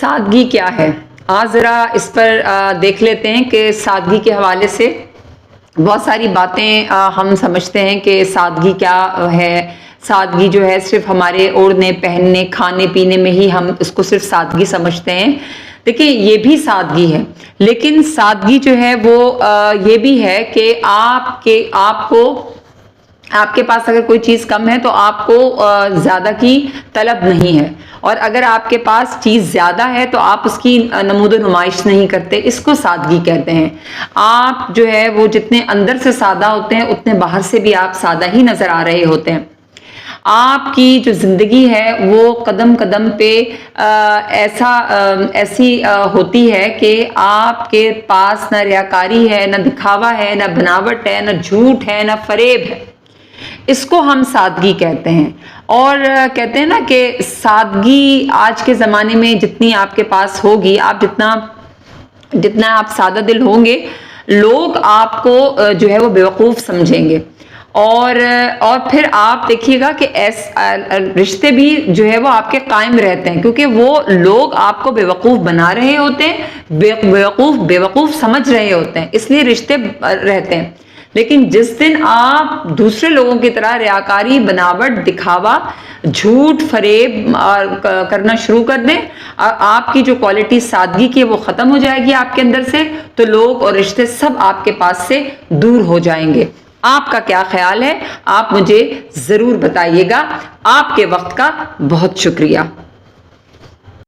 سادگی کیا ہے؟ آج ذرا اس پر دیکھ لیتے ہیں کہ سادگی کے حوالے سے بہت ساری باتیں ہم سمجھتے ہیں کہ سادگی کیا ہے. سادگی جو ہے صرف ہمارے اوڑھنے پہننے کھانے پینے میں ہی ہم اس کو صرف سادگی سمجھتے ہیں. دیکھیں یہ بھی سادگی ہے، لیکن سادگی جو ہے وہ یہ بھی ہے کہ آپ کے پاس اگر کوئی چیز کم ہے تو آپ کو زیادہ کی طلب نہیں ہے، اور اگر آپ کے پاس چیز زیادہ ہے تو آپ اس کی نمود و نمائش نہیں کرتے. اس کو سادگی کہتے ہیں. آپ جو ہے وہ جتنے اندر سے سادہ ہوتے ہیں اتنے باہر سے بھی آپ سادہ ہی نظر آ رہے ہوتے ہیں. آپ کی جو زندگی ہے وہ قدم قدم پہ ایسی ہوتی ہے کہ آپ کے پاس نہ ریاکاری ہے، نہ دکھاوا ہے، نہ بناوٹ ہے، نہ جھوٹ ہے، نہ فریب ہے. اس کو ہم سادگی کہتے ہیں. اور کہتے ہیں نا کہ سادگی آج کے زمانے میں جتنی آپ کے پاس ہوگی، آپ جتنا آپ سادہ دل ہوں گے، لوگ آپ کو جو ہے وہ بیوقوف سمجھیں گے. اور پھر آپ دیکھیے گا کہ رشتے بھی جو ہے وہ آپ کے قائم رہتے ہیں، کیونکہ وہ لوگ آپ کو بیوقوف بنا رہے ہوتے ہیں، بیوقوف سمجھ رہے ہوتے ہیں، اس لیے رشتے رہتے ہیں. لیکن جس دن آپ دوسرے لوگوں کی طرح ریاکاری، بناوٹ، دکھاوا، جھوٹ، فریب کرنا شروع کر دیں، آپ کی جو کوالٹی سادگی کی وہ ختم ہو جائے گی آپ کے اندر سے، تو لوگ اور رشتے سب آپ کے پاس سے دور ہو جائیں گے. آپ کا کیا خیال ہے؟ آپ مجھے ضرور بتائیے گا. آپ کے وقت کا بہت شکریہ.